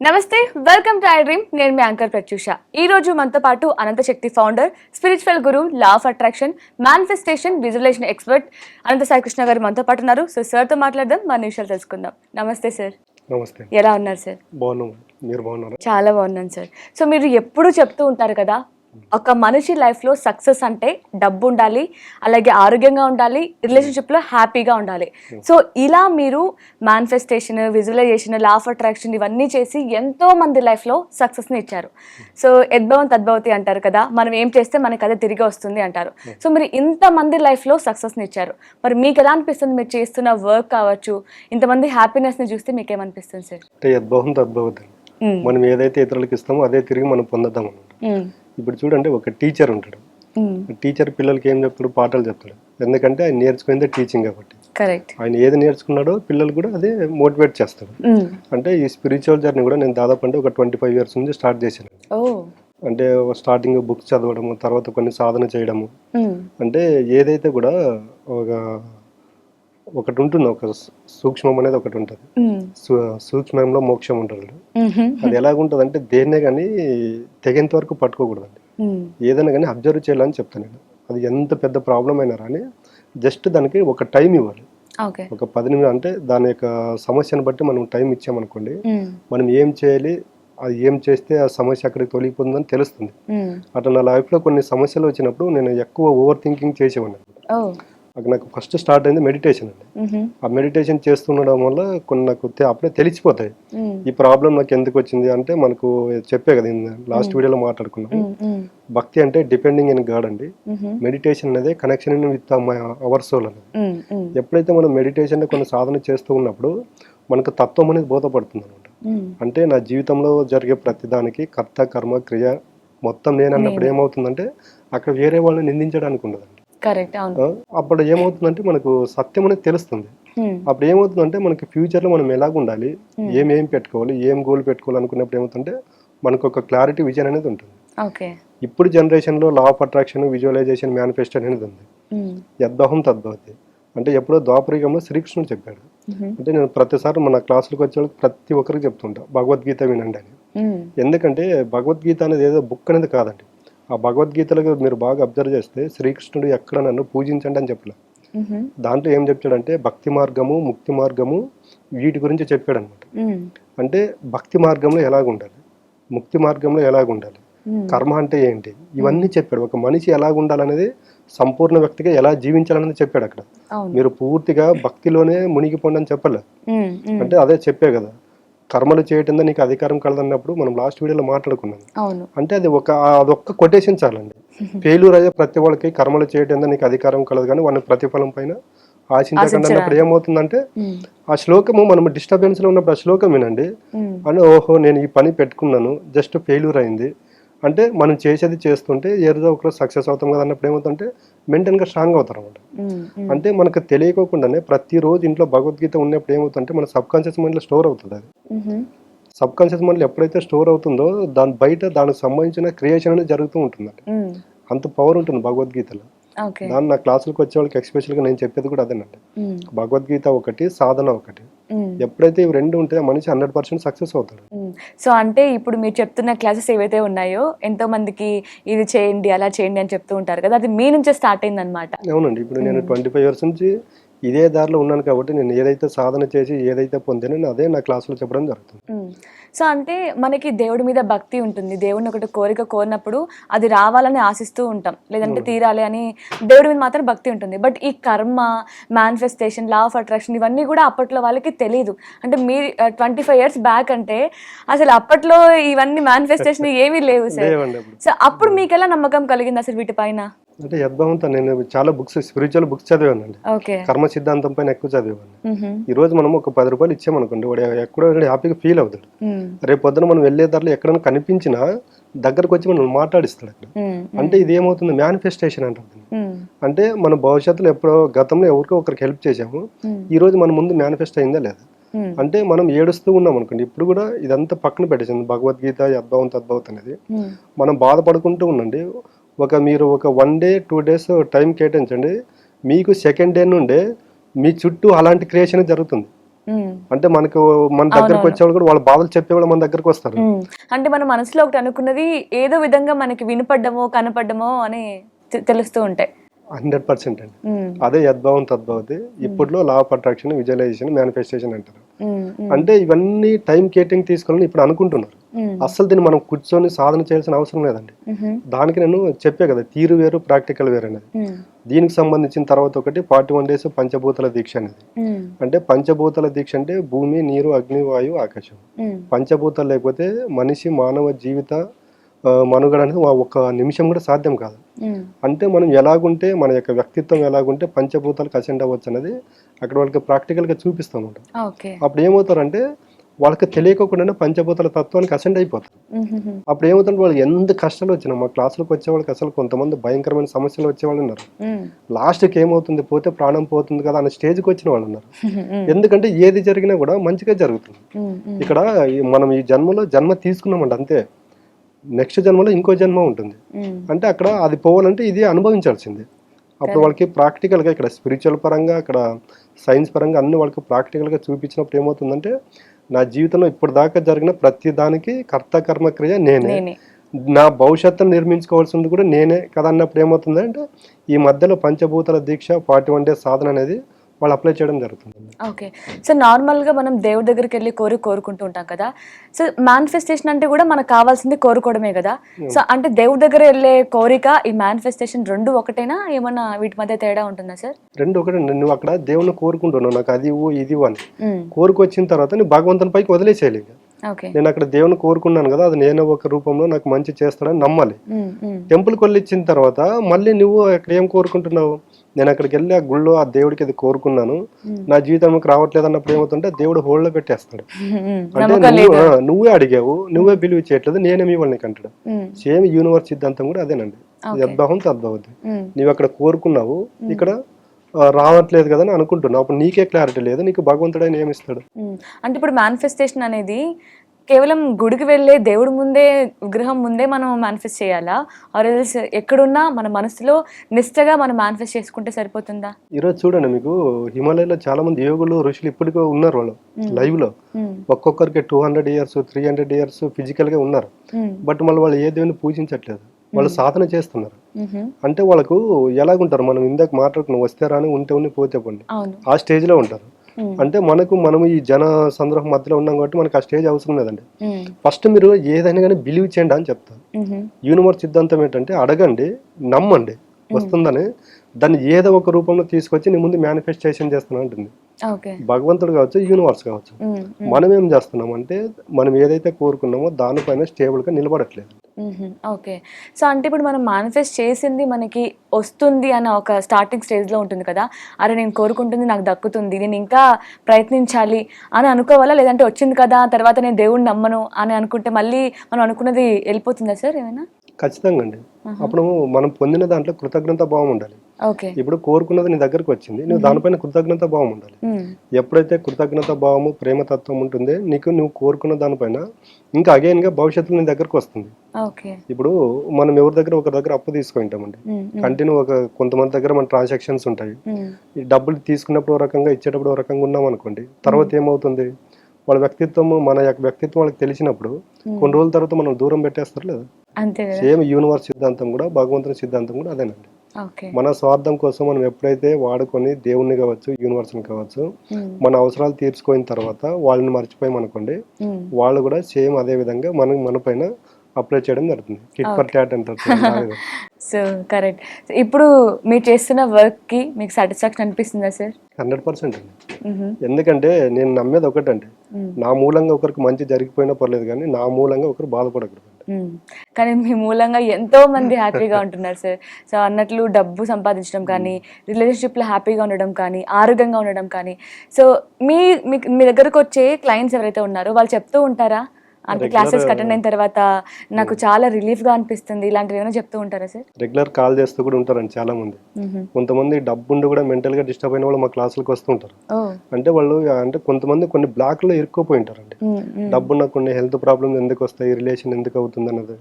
నమస్తే, welcome to I dream. నేను మీ anchor Pratyusha. ఈ రోజు మనతో పాటు Ananta Shakti founder, spiritual guru, law of attraction, manifestation, visualisation expert Ananta Sai Krishna గారు మనతో పాటు ఉన్నారు. సో సార్ తో మాట్లాడదాం, మన విషయాలు తెలుసుకుందాం. నమస్తే సార్. నమస్తే. ఎలా ఉన్నారు సార్? బాగున్నాం. మీరు బాగున్నారా? చాలా బాగున్నాను సార్. సో మీరు ఎప్పుడు చెప్తూ ఉంటారు కదా, ఒక మనిషి లైఫ్లో సక్సెస్ అంటే డబ్బు ఉండాలి, అలాగే ఆరోగ్యంగా ఉండాలి, రిలేషన్షిప్లో హ్యాపీగా ఉండాలి. సో ఇలా మీరు manifestation, visualisation, law of attraction ఇవన్నీ చేసి ఎంతో మంది లైఫ్లో సక్సెస్ని ఇచ్చారు. సో యద్భవం తద్భవతి అంటారు కదా, మనం ఏం చేస్తే మనకి అదే తిరిగి వస్తుంది అంటారు. సో మీరు ఇంతమంది లైఫ్లో సక్సెస్ని ఇచ్చారు. మరి మీకు ఎలా అనిపిస్తుంది? మీరు చేస్తున్న వర్క్ కావచ్చు, ఇంతమంది హ్యాపీనెస్ని చూస్తే మీకు ఏమనిపిస్తుంది సార్? అంటే యద్భవం తద్భవతి, మనం ఏదైతే ఇతరులకు ఇస్తామో అదే తిరిగి మనం పొందుతాం అన్నమాట. ఇప్పుడు చూడండి, ఒక టీచర్ ఉంటాడు. టీచర్ పిల్లలకి ఏం చెప్తాడు? పాఠాలు చెప్తాడు. ఎందుకంటే ఆయన నేర్చుకునేదే టీచింగ్ కాబట్టి. ఆయన ఏది నేర్చుకున్నాడో పిల్లలు కూడా అదే మోటివేట్ చేస్తాడు. అంటే ఈ స్పిరిచువల్ జర్నీ కూడా నేను దాదాపు అంటే ఒక 25 years నుంచి స్టార్ట్ చేశాను. అంటే స్టార్టింగ్ బుక్స్ చదవడము, తర్వాత కొన్ని సాధన చేయడము. అంటే ఏదైతే కూడా ఒకటి ఉంటుంది, ఒక సూక్ష్మం అనేది ఒకటి ఉంటుంది. సూక్ష్మంలో మోక్షం ఉంటుంది. అది ఎలాగుంటుంది అంటే దేన్నే కానీ తెగేంత వరకు పట్టుకోకూడదండి. ఏదైనా కానీ అబ్జర్వ్ చేయాలని చెప్తాను నేను. అది ఎంత పెద్ద ప్రాబ్లం అయినా కానీ జస్ట్ దానికి ఒక టైం ఇవ్వాలి. ఒక 10 నిమిషాలు, అంటే దాని యొక్క సమస్యను బట్టి మనం టైం ఇచ్చామనుకోండి, మనం ఏం చేయాలి, అది ఏం చేస్తే ఆ సమస్య అక్కడికి తొలగిపోతుందని తెలుస్తుంది. అట్లా నా లైఫ్లో కొన్ని సమస్యలు వచ్చినప్పుడు నేను ఎక్కువ ఓవర్ థింకింగ్ చేసేవాడిని. అక్కడ నాకు ఫస్ట్ స్టార్ట్ అయింది మెడిటేషన్ అండి. ఆ మెడిటేషన్ చేస్తుండడం వల్ల కొన్ని నాకు అప్పుడే తెలిసిపోతాయి ఈ ప్రాబ్లం నాకు ఎందుకు వచ్చింది. అంటే మనకు చెప్పే కదా, లాస్ట్ వీడియోలో మాట్లాడుకున్నాం, భక్తి అంటే డిపెండింగ్ ఇన్ గాడ్ అండి. మెడిటేషన్ అనేది కనెక్షన్ విత్ అవర్ సోల్ అనేది. ఎప్పుడైతే మనం మెడిటేషన్ కొన్ని సాధన చేస్తూ ఉన్నప్పుడు మనకు తత్వం అనేది బోధపడుతుంది అనమాట. అంటే నా జీవితంలో జరిగే ప్రతిదానికి కర్త కర్మ క్రియ మొత్తం నేను అన్నప్పుడు ఏమవుతుందంటే అక్కడ వేరే వాళ్ళని నిందించడానికి ఉండదండి. అప్పుడు ఏమవుతుందంటే మనకు సత్యం అనేది తెలుస్తుంది. అప్పుడు ఏమవుతుందంటే మనకి ఫ్యూచర్ లో మనం ఎలాగ ఉండాలి, ఏం పెట్టుకోవాలి, ఏం గోల్ పెట్టుకోవాలి అనుకున్నప్పుడు ఏమవుతుందంటే మనకు ఒక క్లారిటీ, విజన్ అనేది ఉంటుంది. ఇప్పుడు జనరేషన్ లో law of attraction, visualisation, manifestation అనేది ఉంది. యద్భవం తద్భవతి అంటే ఎప్పుడో ద్వాపరయుగంలో శ్రీకృష్ణుడు చెప్పాడు. అంటే నేను ప్రతిసారి మన క్లాసులకు వచ్చే ప్రతి ఒక్కరికి చెప్తుంటా, భగవద్గీత వినండి అని. ఎందుకంటే భగవద్గీత అనేది ఏదో బుక్ అనేది కాదండి. ఆ భగవద్గీతలో మీరు బాగా అబ్జర్వ్ చేస్తే శ్రీకృష్ణుడు ఎక్కడ నన్ను పూజించండి అని చెప్పలే. దాంట్లో ఏం చెప్పాడంటే భక్తి మార్గము, ముక్తి మార్గము, వీటి గురించి చెప్పాడు అనమాట. అంటే భక్తి మార్గంలో ఎలాగ ఉండాలి, ముక్తి మార్గంలో ఎలాగ ఉండాలి, కర్మ అంటే ఏంటి, ఇవన్నీ చెప్పాడు. ఒక మనిషి ఎలాగ ఉండాలనేది, సంపూర్ణ వ్యక్తిగా ఎలా జీవించాలనేది చెప్పాడు అక్కడ. మీరు పూర్తిగా భక్తిలోనే మునిగిపోండి అని చెప్పలే. అంటే అదే చెప్పే కదా, కర్మలు చేయటం నీకు అధికారం కలదన్నప్పుడు మనం లాస్ట్ వీడియోలో మాట్లాడుకున్నాం. అంటే అది అదొక్క కొటేషన్ చాలండి. ఫెయిల్యూర్ అయ్యే ప్రతి వాళ్ళకి కర్మలు చేయటం నీకు అధికారం కలదు, కానీ వాళ్ళ ప్రతిఫలం పైన ఆశించకుండా అన్నప్పుడు ఏమవుతుందంటే ఆ శ్లోకము మనం డిస్టర్బెన్స్ లో ఉన్నప్పుడు ఆ శ్లోకం వినండి అని, ఓహో నేను ఈ పని పెట్టుకున్నాను, జస్ట్ ఫెయిల్యూర్ అయింది అంటే మనం చేసేది చేస్తుంటే ఏదో ఒక సక్సెస్ అవుతాం కదా అన్నప్పుడు ఏమవుతుందంటే మెంటల్ గా స్ట్రాంగ్ అవుతారు అనమాట. అంటే మనకు తెలియకోకుండానే ప్రతిరోజు ఇంట్లో భగవద్గీత ఉన్నప్పుడు ఏమవుతుందంటే మన సబ్ కాన్షియస్ మైండ్ లో స్టోర్ అవుతుంది. అది సబ్ కాన్షియస్ మైండ్ లో ఎప్పుడైతే స్టోర్ అవుతుందో దాని బయట దానికి సంబంధించిన క్రియేషన్ అనేది జరుగుతూ ఉంటుందండి. అంత పవర్ ఉంటుంది భగవద్గీతలో. దాన్ని నా క్లాసులకు వచ్చే వాళ్ళకి ఎక్స్పెషల్ గా నేను చెప్పేది కూడా అదేనండి. భగవద్గీత ఒకటి, సాధన ఒకటి. ఎప్పుడైతే ఇవి రెండు ఉంటే మనిషి 100% సక్సెస్ అవుతాడు. సో అంటే ఇప్పుడు మీరు చెప్తున్న క్లాసెస్ ఏవైతే ఉన్నాయో, ఎంతో మందికి ఇది చేయండి, అలా చేయండి అని చెప్తూ ఉంటారు కదా, అది మీ నుంచే స్టార్ట్ అయింది అనమాట. అవునండి. ఇప్పుడు నేను 25 years నుంచి ఇదే దారిలో ఉన్నాను కాబట్టి నేను ఏదైతే సాధన చేసి ఏదైతే పొందానో అదే నా క్లాసులో చెప్పడం జరుగుతుంది. సో అంటే మనకి దేవుడి మీద భక్తి ఉంటుంది. దేవుడిని ఒకటి కోరిక కోరినప్పుడు అది రావాలని ఆశిస్తూ ఉంటాం, లేదంటే తీరాలి అని దేవుడి మీద మాత్రం భక్తి ఉంటుంది. బట్ ఈ కర్మ, మేనిఫెస్టేషన్, లా ఆఫ్ అట్రాక్షన్ ఇవన్నీ కూడా అప్పట్లో వాళ్ళకి తెలియదు. అంటే మీరు 25 years బ్యాక్ అంటే అసలు అప్పట్లో ఇవన్నీ మేనిఫెస్టేషన్ ఏమీ లేవు సార్. సో అప్పుడు మీకు ఎలా నమ్మకం కలిగింది అసలు వీటిపైన? అంటే యద్భవంతో నేను చాలా బుక్స్, స్పిరిచువల్ బుక్స్ చదివానండి. కర్మ సిద్ధాంతం పైన ఎక్కువ చదివాను. ఈ రోజు మనం ఒక 10 రూపాయలు ఇచ్చామనుకోండి, వాడు ఎక్కడో హ్యాపీగా ఫీల్ అవుతాడు. రేపు పొద్దున మనం వెళ్లే దారిలో ఎక్కడైనా కనిపించినా దగ్గరకు వచ్చి మనం మాట్లాడిస్తాడు అక్కడ. అంటే ఇది ఏమవుతుంది, మేనిఫెస్టేషన్ అంటుంది. అంటే మన భవిష్యత్తులో ఎప్పుడో గతంలో ఎవరికో ఒకరికి హెల్ప్ చేసాము, ఈ రోజు మన ముందు మేనిఫెస్ట్ అయిందా లేదా. అంటే మనం ఏడుస్తూ ఉన్నాం అనుకోండి, ఇప్పుడు కూడా ఇదంతా పక్కన పెట్టేసింది భగవద్గీత యద్భావం తద్భావత్ అనేది. మనం బాధపడుకుంటూ ఉండండి, మీరు ఒక 1 డే 2 డేస్ టైం కేటాయించండి, మీకు సెకండ్ డే నుండే మీ చుట్టూ అలాంటి క్రియేషన్ జరుగుతుంది. అంటే మన దగ్గరకు వచ్చేవాళ్ళు కూడా వాళ్ళ బాధలు చెప్పేవాళ్ళు మన దగ్గరకు వస్తారు. అంటే మన మనసులో ఒకటి అనుకున్నది ఏదో విధంగా మనకి వినపడ్డమో కనపడ్డమో అని తెలుస్తూ ఉంటాయి. 100% అండి. అదే యద్భావం తద్భావతి. ఇప్పట్లో law of attraction, visualisation, manifestation అంటారు. అంటే ఇవన్నీ టైం కేటింగ్ తీసుకోవాలని ఇప్పుడు అనుకుంటున్నారు. అసలు దీన్ని మనం కూర్చొని సాధన చేయాల్సిన అవసరం లేదండి. దానికి నేను చెప్పే కదా, తీరు వేరు ప్రాక్టికల్ వేరు అనేది. దీనికి సంబంధించిన తర్వాత ఒకటి 41 days పంచభూతాల దీక్ష అనేది. అంటే పంచభూతాల దీక్ష అంటే భూమి, నీరు, అగ్ని, వాయువు, ఆకాశం. పంచభూతాలు లేకపోతే మనిషి మానవ జీవిత మనుగడ అనేది ఒక నిమిషం కూడా సాధ్యం కాదు. అంటే మనం ఎలాగుంటే, మన యొక్క వ్యక్తిత్వం ఎలాగుంటే పంచభూతాలకు అసెండ్ అవ్వచ్చు అనేది అక్కడ వాళ్ళకి ప్రాక్టికల్గా చూపిస్తూ ఉంటాం. అప్పుడు ఏమవుతారంటే వాళ్ళకి తెలియకోకుండానే పంచభూతాల తత్వానికి అసెండ్ అయిపోతారు. అప్పుడు ఏమవుతుంది, వాళ్ళకి ఎంత కష్టాలు వచ్చినా, మా క్లాసులకు వచ్చే వాళ్ళకి అసలు కొంతమంది భయంకరమైన సమస్యలు వచ్చేవాళ్ళు ఉన్నారు. లాస్ట్కి ఏమవుతుంది, పోతే ప్రాణం పోతుంది కదా అనే స్టేజ్కి వచ్చిన వాళ్ళు ఉన్నారు. ఎందుకంటే ఏది జరిగినా కూడా మంచిగా జరుగుతుంది. ఇక్కడ మనం ఈ జన్మ తీసుకున్నామండి అంతే. నెక్స్ట్ జన్మలో ఇంకో జన్మ ఉంటుంది. అంటే అక్కడ అది పోవాలంటే ఇది అనుభవించాల్సిందే. అప్పుడు వాళ్ళకి ప్రాక్టికల్గా ఇక్కడ స్పిరిచువల్ పరంగా, అక్కడ సైన్స్ పరంగా అన్ని వాళ్ళకి ప్రాక్టికల్గా చూపించినప్పుడు ఏమవుతుందంటే, నా జీవితంలో ఇప్పటిదాకా జరిగిన ప్రతి దానికి కర్త కర్మక్రియ నేనే, నా భవిష్యత్తును నిర్మించుకోవాల్సింది కూడా నేనే కదా అన్నప్పుడు ఏమవుతుందంటే, ఈ మధ్యలో పంచభూతాల దీక్ష 41 days సాధన అనేది వాళ్ళు అప్లై చేయడం జరుగుతుంది. ఓకే. సో నార్మల్గా మనం దేవుడి దగ్గరికి వెళ్ళి కోరుకుంటూ ఉంటాం కదా. సో మేనిఫెస్టేషన్ అంటే కూడా మనకు కావాల్సింది కోరుకోవడమే కదా. సో అంటే దేవుడి దగ్గర వెళ్ళే కోరిక, ఈ మేనిఫెస్టేషన్ రెండు ఒకటేనా, ఏమన్నా వీటి మధ్య తేడా ఉంటుందా సార్? రెండు ఒకటే. నువ్వు అక్కడ దేవుని కోరుకుంటున్నావు, నాకు అది ఇవ్వు ఇది అని కోరుకొచ్చిన తర్వాత నువ్వు భగవంతుని పైకి వదిలేసేయాలి. నేను అక్కడ దేవుని కోరుకున్నాను కదా, అది నేను ఒక రూపంలో నాకు మంచి చేస్తాడని నమ్మాలి. టెంపుల్కి వెళ్ళి ఇచ్చిన తర్వాత మళ్ళీ నువ్వు అక్కడ ఏం కోరుకుంటున్నావు, నేను అక్కడికి వెళ్ళి ఆ గుళ్ళో ఆ దేవుడికి అది కోరుకున్నాను, నా జీవితంలోకి రావట్లేదు అన్నప్పుడు ఏమవుతుంటే దేవుడు హోల్డ్లో పెట్టేస్తాడు. అంటే నువ్వే అడిగావు, నువ్వే బిలీవ్ చేయట్లేదు, నేనేమి ఇవ్వాలి నీకు అంటాడు. సేమ్ యూనివర్స్ సిద్ధాంతం కూడా అదేనండి, యద్భావం తద్భావతి. నువ్వు అక్కడ కోరుకున్నావు, ఇక్కడ రావట్లేదు కదా అని అనుకుంటున్నావు, అప్పుడు నీకే క్లారిటీ లేదు, నీకు భగవంతుడు ఆయన ఏమిస్తాడు. అంటే ఇప్పుడు మేనిఫెస్టేషన్ అనేది కేవలం గుడికి వెళ్ళే దేవుడి ముందే, విగ్రహం ముందే మనం మేనిఫెస్ట్ చేయాలా, ఆర్ ఎల్స్ ఎక్కడున్నా మన మనసులో నిష్టగా మనం మేనిఫెస్ట్ చేసుకుంటే సరిపోతుందా? ఈరోజు చూడండి, మీకు హిమాలయాలో చాలా మంది యోగులు, ఋషులు ఇప్పటికీ ఉన్నారు. వాళ్ళు లైవ్ లో ఒక్కొక్కరికి 200 years 300 years ఫిజికల్ గా ఉన్నారు. బట్ మళ్ళీ వాళ్ళు ఏ దేవుని పూజించట్లేదు, వాళ్ళు సాధన చేస్తున్నారు. అంటే వాళ్ళకు ఎలాగుంటారు, మనం ఇందాక మాట్లాడుకున్నాం, వస్తే రాని ఉంటే ఉన్ని పోతే పండి, ఆ స్టేజ్ లో ఉంటారు. అంటే మనం ఈ జన సంద్రోహం మధ్యలో ఉన్నాం కాబట్టి మనకు ఆ స్టేజ్ అవసరం లేదండి. ఫస్ట్ మీరు ఏదైనా కానీ బిలీవ్ చేయండి అని చెప్తారు. యూనివర్స్ సిద్ధాంతం ఏంటంటే, అడగండి, నమ్మండి, వస్తుందని, దాన్ని ఏదో ఒక రూపంలో తీసుకొచ్చి నీ ముందు మేనిఫెస్టేషన్ చేస్తున్నా ఉంటుంది. భగవంతుడు కావచ్చు, యూనివర్స్ కావచ్చు. మనం ఏం చేస్తున్నాం అంటే, మనం ఏదైతే కోరుకున్నామో దానిపైన స్టేబుల్ గా నిలబడట్లేదు. ఓకే. సో అంటే ఇప్పుడు మనం మేనిఫెస్ట్ చేసింది మనకి వస్తుంది అన్న ఒక స్టార్టింగ్ స్టేజ్ లో ఉంటుంది కదా, అరే నేను కోరుకుంటుంది నాకు దక్కుతుంది, నేను ఇంకా ప్రయత్నించాలి అని అనుకోవాలా, లేదంటే వచ్చింది కదా తర్వాత నేను దేవుడిని నమ్మను అని అనుకుంటే మళ్ళీ మనం అనుకున్నది వెళ్ళిపోతుందా సార్ ఏమైనా? ఖచ్చితంగా అండి. అప్పుడు మనం పొందిన దాంట్లో కృతజ్ఞత భావం ఉండాలి. ఇప్పుడు కోరుకున్నది నీ దగ్గరకు వచ్చింది, నువ్వు దానిపైన కృతజ్ఞత భావం ఉండాలి. ఎప్పుడైతే కృతజ్ఞత భావము, ప్రేమతత్వం ఉంటుందో, నువ్వు కోరుకున్న దానిపైన ఇంకా అగైన్ గా భవిష్యత్తులో నీ దగ్గరకు వస్తుంది. ఇప్పుడు మనం ఎవరి దగ్గర ఒకరి దగ్గర అప్పు తీసుకుంటామండి, కంటిన్యూ కొంతమంది దగ్గర మన ట్రాన్సాక్షన్స్ ఉంటాయి. ఈ డబ్బులు తీసుకున్నప్పుడు ఒక రకంగా, ఇచ్చేటప్పుడు ఒక రకంగా ఉన్నాం అనుకోండి, తర్వాత ఏమవుతుంది, వాళ్ళ వ్యక్తిత్వం, మన యొక్క వ్యక్తిత్వం వాళ్ళకి తెలిసినప్పుడు కొన్ని రోజుల తర్వాత మనం దూరం పెట్టేస్తారు లేదా. సేమ్ యూనివర్స్ సిద్ధాంతం కూడా, భగవంతుని సిద్ధాంతం కూడా అదేనండి. మన స్వార్థం కోసం మనం ఎప్పుడైతే వాడుకొని దేవుణ్ణి కావచ్చు, యూనివర్స్ని కావచ్చు, మన అవసరాలు తీర్చుకోయిన తర్వాత వాళ్ళని మర్చిపోయామనుకోండి, వాళ్ళు కూడా సేమ్ అదే విధంగా మన పైన అప్లై చేయడం జరుగుతుంది. కిట్ ఫర్ క్యాట్ అంటారు. So correct. ఇప్పుడు మీరు చేస్తున్న వర్క్ కి మీకు సాటిస్ఫాక్షన్ అనిపిస్తుందా సార్? 100% అండి. ఎందుకంటే నేను నమ్మేది ఒకటండి, నా మూలంగా ఒకరికి మంచి జరిగిపోయినా పర్లేదు, కానీ నా మూలంగా ఒకరు బాధపడకూడదు. కానీ మీ మూలంగా ఎంతో మంది హ్యాపీగా ఉంటున్నారు సార్. సో అన్నట్లు డబ్బు సంపాదించడం కానీ, రిలేషన్షిప్లో హ్యాపీగా ఉండడం కానీ, ఆరోగ్యంగా ఉండడం కానీ. సో మీ దగ్గరకు వచ్చే క్లయింట్స్ ఎవరైతే ఉన్నారో వాళ్ళు చెప్తూ ఉంటారా, అంటే క్లాసెస్ అటెండ్ అయిన తర్వాత నాకు చాలా రిలీఫ్ గా అనిపిస్తుంది, ఇలాంటివి ఏమైనా చెప్తూ ఉంటారా సార్? రెగ్యులర్ కాల్ చేస్తూ కూడా ఉంటారండి చాలా మంది. కొంతమంది డబ్బుండి కూడా మెంటల్ గా డిస్టర్బ్ అయిన వాళ్ళు మా క్లాసులకు వస్తూ ఉంటారు. అంటే వాళ్ళు అంటే కొంతమంది కొన్ని బ్లాక్ లో ఇరుక్కుపోయి ఉంటారండి. డబ్బున్న కొన్ని హెల్త్ ప్రాబ్లమ్స్ ఎందుకు వస్తాయి, రిలేషన్ ఎందుకు అవుతుంది అన్నది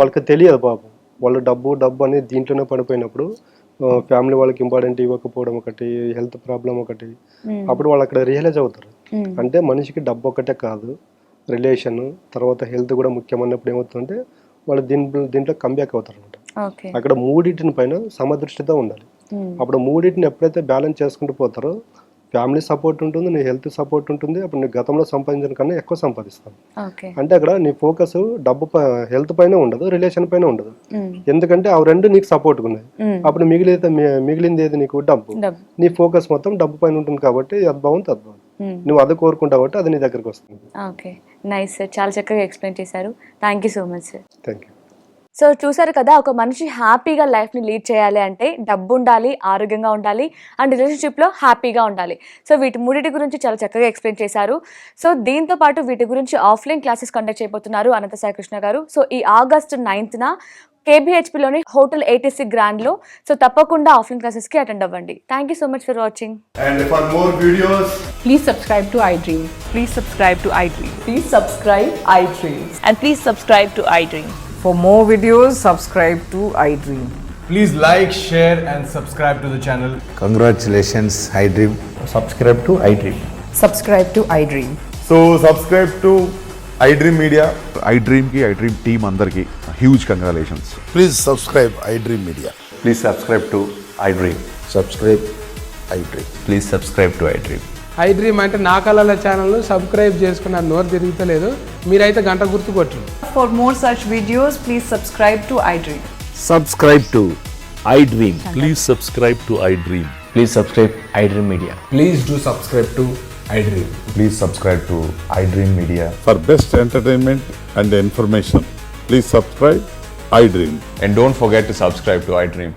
వాళ్ళకి తెలియదు పాపం. వాళ్ళు డబ్బు అనేది దీంట్లోనే పడిపోయినప్పుడు ఫ్యామిలీ వాళ్ళకి ఇంపార్టెంట్ ఇవ్వకపోవడం ఒకటి, హెల్త్ ప్రాబ్లం ఒకటి, అప్పుడు వాళ్ళు అక్కడ రియలైజ్ అవుతారు. అంటే మనిషికి డబ్బు ఒకటే కాదు, రిలేషన్ తర్వాత హెల్త్ కూడా ముఖ్యమైనప్పుడు ఏమవుతుందంటే వాళ్ళు దీంట్లో కంబ్యాక్ అవుతారు అనమాట. అక్కడ మూడింటిని పైన సమదృష్టితో ఉండాలి. అప్పుడు మూడింటిని ఎప్పుడైతే బ్యాలెన్స్ చేసుకుంటూ పోతారో ఫ్యామిలీ సపోర్ట్ ఉంటుంది, నీ హెల్త్ సపోర్ట్ ఉంటుంది, అప్పుడు నీ గతంలో సంపాదించిన కన్నా ఎక్కువ సంపాదిస్తాను. అంటే అక్కడ నీ ఫోకస్ డబ్బు హెల్త్ పైన ఉండదు, రిలేషన్ పైన ఉండదు. ఎందుకంటే అవి రెండు నీకు సపోర్ట్ ఉన్నాయి. అప్పుడు మిగిలింది ఏది నీకు డబ్బు. నీ ఫోకస్ మొత్తం డబ్బు పైన ఉంటుంది కాబట్టి అద్భుతం తద్భుతం. నువ్వు అది కోరుకుంటావు కాబట్టి అది నీ దగ్గరకు వస్తుంది. ఓకే, నైస్ సార్, చాలా చక్కగా ఎక్స్ప్లెయిన్ చేశారు. Thank you so much sir. Thank you. So చూసారు కదా, ఒక మనిషి హ్యాపీగా లైఫ్ని లీడ్ చేయాలి అంటే డబ్బు ఉండాలి, ఆరోగ్యంగా ఉండాలి, అండ్ రిలేషన్షిప్లో హ్యాపీగా ఉండాలి. సో వీటి మూడింటి గురించి చాలా చక్కగా ఎక్స్ప్లెయిన్ చేశారు. సో దీంతో పాటు వీటి గురించి ఆఫ్లైన్ క్లాసెస్ కండక్ట్ చేయబోతున్నారు అనంత సాయి కృష్ణ గారు. సో ఈ ఆగస్టు 9th KBHPలోని హోటల్ 86 గ్రాండ్లో. సో తప్పకుండా ఆఫ్లైన్ క్లాసెస్కి అటెండ్ అవ్వండి. Thank you so much for watching. And for more videos, please subscribe to iDream. Please subscribe to iDream. Please subscribe iDream. And please subscribe to iDream. For more videos, subscribe to iDream. please like, share and subscribe to the channel. Congratulations, iDream. Subscribe to iDream. Subscribe to iDream. So subscribe to iDream Media. iDream ki iDream team andarki huge congratulations. Please subscribe iDream Media. Please subscribe to iDream. Subscribe iDream. Please subscribe to iDream. iDream అంటే నా కళల channel subscribe చేసుకున్న నోరు తిరుగుతలేదు, మీరైతే గంట గుర్తు కొట్టండి. For more such videos, please subscribe to iDream. Subscribe to iDream. Please subscribe to iDream. Please subscribe iDream Media. Please do subscribe to iDream. Please subscribe to iDream Media. For best entertainment and information, please subscribe iDream. And don't forget to subscribe to iDream.